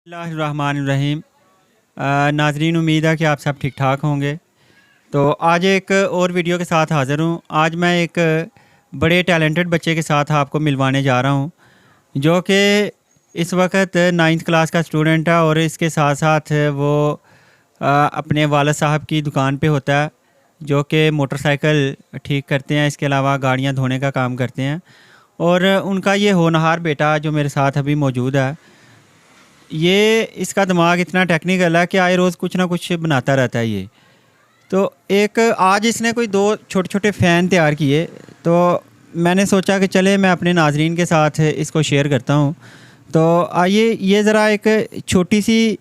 बिस्मिल्लाहिर्रहमानिर्रहीम। नाजरीन, उम्मीद है कि आप सब ठीक ठाक होंगे। तो आज एक और वीडियो के साथ हाज़िर हूँ। आज मैं एक बड़े टैलेंटेड बच्चे के साथ आपको मिलवाने जा रहा हूँ, जो कि इस वक्त 9th क्लास का स्टूडेंट है और इसके साथ साथ वो अपने वालिद साहब की दुकान पे होता है, जो कि मोटरसाइकिल ठीक करते हैं। इसके अलावा गाड़ियाँ धोने का काम करते हैं। और उनका ये होनहार बेटा जो मेरे साथ अभी मौजूद है, ये इसका दिमाग इतना टेक्निकल है कि आए रोज़ कुछ ना कुछ बनाता रहता है ये। तो एक आज इसने कोई 2 छोटे छोटे फ़ैन तैयार किए, तो मैंने सोचा कि चले मैं अपने नाजरीन के साथ इसको शेयर करता हूँ। तो आइए ये ज़रा एक छोटी सी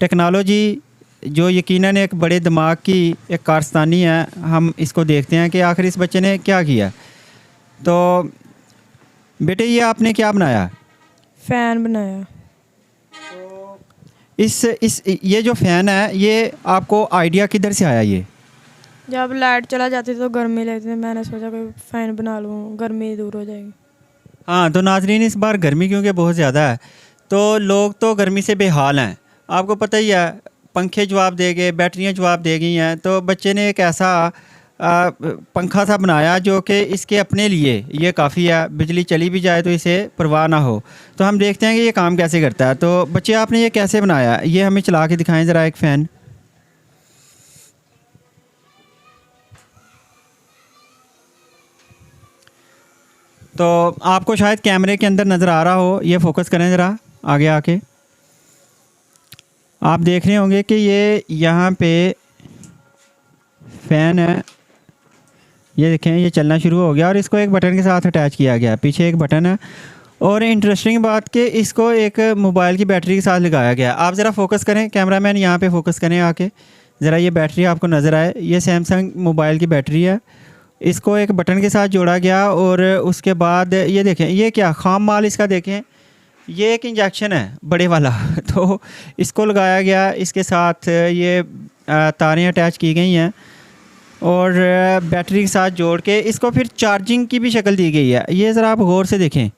टेक्नोलॉजी जो यकीनन एक बड़े दिमाग की एक कारस्तानी है, हम इसको देखते हैं कि आखिर इस बच्चे ने क्या किया। तो बेटे, ये आपने क्या बनाया? फ़ैन बनाया। इस ये जो फ़ैन है, ये आपको आइडिया किधर से आया ये? जब लाइट चला जाती तो गर्मी लगती थी, मैंने सोचा कोई फ़ैन बना लूँ, गर्मी दूर हो जाएगी। हाँ, तो नाजरीन, इस बार गर्मी क्योंकि बहुत ज़्यादा है, तो लोग तो गर्मी से बेहाल हैं। आपको पता ही है, पंखे जवाब दे गए, बैटरियाँ जवाब दे गई हैं। तो बच्चे ने एक ऐसा पंखा सा बनाया जो कि इसके अपने लिए ये काफ़ी है, बिजली चली भी जाए तो इसे परवाह ना हो। तो हम देखते हैं कि ये काम कैसे करता है। तो बच्चे, आपने ये कैसे बनाया? ये हमें चला के दिखाएं ज़रा एक फ़ैन। तो आपको शायद कैमरे के अंदर नज़र आ रहा हो, ये फोकस करें ज़रा आगे आके। आप देख रहे होंगे कि ये यहाँ पे फ़ैन है, ये देखें, ये चलना शुरू हो गया और इसको एक बटन के साथ अटैच किया गया। पीछे एक बटन है और इंटरेस्टिंग बात कि इसको एक मोबाइल की बैटरी के साथ लगाया गया। आप ज़रा फोकस करें, कैमरामैन यहाँ पे फोकस करें आके, ज़रा ये बैटरी आपको नज़र आए। ये सैमसंग मोबाइल की बैटरी है, इसको एक बटन के साथ जोड़ा गया। और उसके बाद ये देखें, ये क्या खाम माल इसका देखें, ये एक इंजेक्शन है बड़े वाला तो इसको लगाया गया, इसके साथ ये तारें अटैच की गई हैं और बैटरी के साथ जोड़ के इसको फिर चार्जिंग की भी शक्ल दी गई है। ये ज़रा आप गौर से देखें,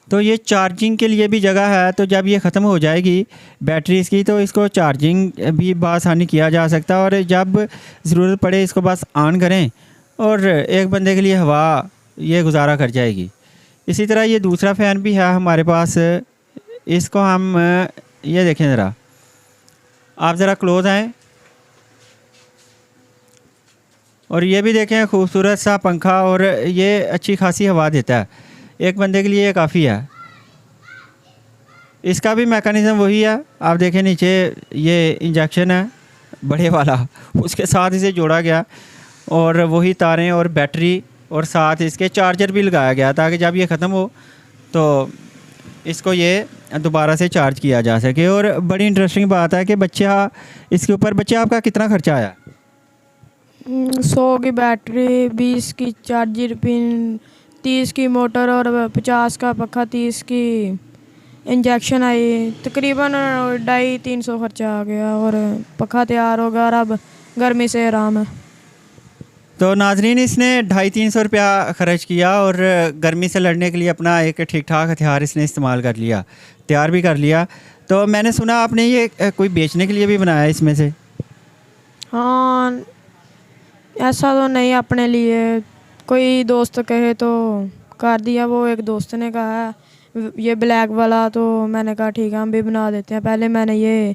तो ये चार्जिंग के लिए भी जगह है। तो जब ये ख़त्म हो जाएगी बैटरी इसकी, तो इसको चार्जिंग भी बआसानी किया जा सकता है और जब ज़रूरत पड़े इसको बस ऑन करें और एक बंदे के लिए हवा ये गुजारा कर जाएगी। इसी तरह ये दूसरा फ़ैन भी है हमारे पास, इसको हम ये देखें ज़रा, आप ज़रा क्लोज़ आएँ और ये भी देखें, खूबसूरत सा पंखा और ये अच्छी खासी हवा देता है। एक बंदे के लिए ये काफ़ी है। इसका भी मैकेनिज़्म वही है, आप देखें नीचे ये इंजेक्शन है बड़े वाला, उसके साथ इसे जोड़ा गया और वही तारें और बैटरी और साथ इसके चार्जर भी लगाया गया ताकि जब ये ख़त्म हो तो इसको ये दोबारा से चार्ज किया जा सके। और बड़ी इंटरेस्टिंग बात है कि बच्चा इसके ऊपर, बच्चे आपका कितना ख़र्चा आया? 100 की बैटरी, 20 की चार्जर पिन, 30 की मोटर और 50 का पंखा, 30 की इंजेक्शन आई। तकरीबन 250-300 खर्चा आ गया और पंखा तैयार हो गया और अब गर्मी से आराम है। तो नाजरीन, इसने 250-300 रुपया ख़र्च किया और गर्मी से लड़ने के लिए अपना एक ठीक ठाक हथियार इसने इस्तेमाल कर लिया, तैयार भी कर लिया। तो मैंने सुना आपने ये कोई बेचने के लिए भी बनाया इसमें से? हाँ, ऐसा तो नहीं, अपने लिए कोई दोस्त कहे तो कर दिया। वो एक दोस्त ने कहा ये ब्लैक वाला, तो मैंने कहा ठीक है हम भी बना देते हैं। पहले मैंने ये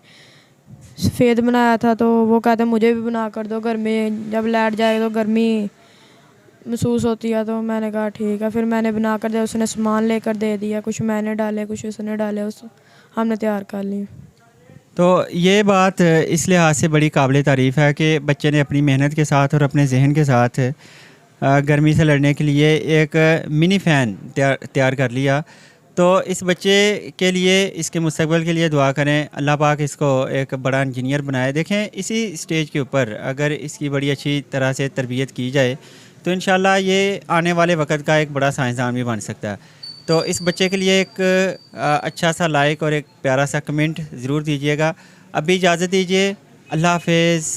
सफ़ेद बनाया था तो वो कहते मुझे भी बना कर दो, गर्मी जब लाइट जाए तो गर्मी महसूस होती है। तो मैंने कहा ठीक है, फिर मैंने बना कर दिया। उसने सामान लेकर दे दिया, कुछ मैंने डाले कुछ उसने डाले, उस हमने तैयार कर लिया। तो ये बात इस लिहाज से बड़ी काबिल तारीफ़ है कि बच्चे ने अपनी मेहनत के साथ और अपने जहन के साथ गर्मी से लड़ने के लिए एक मिनी फ़ैन तैयार कर लिया। तो इस बच्चे के लिए, इसके मुस्तकबिल के लिए दुआ करें, अल्लाह पाक इसको एक बड़ा इंजीनियर बनाए। देखें, इसी स्टेज के ऊपर अगर इसकी बड़ी अच्छी तरह से तरबियत की जाए तो इंशाल्लाह ये आने वाले वक्त का एक बड़ा साइंसदान भी बन सकता है। तो इस बच्चे के लिए एक अच्छा सा लाइक और एक प्यारा सा कमेंट ज़रूर दीजिएगा। अभी इजाज़त दीजिए, अल्लाह हाफ़िज़।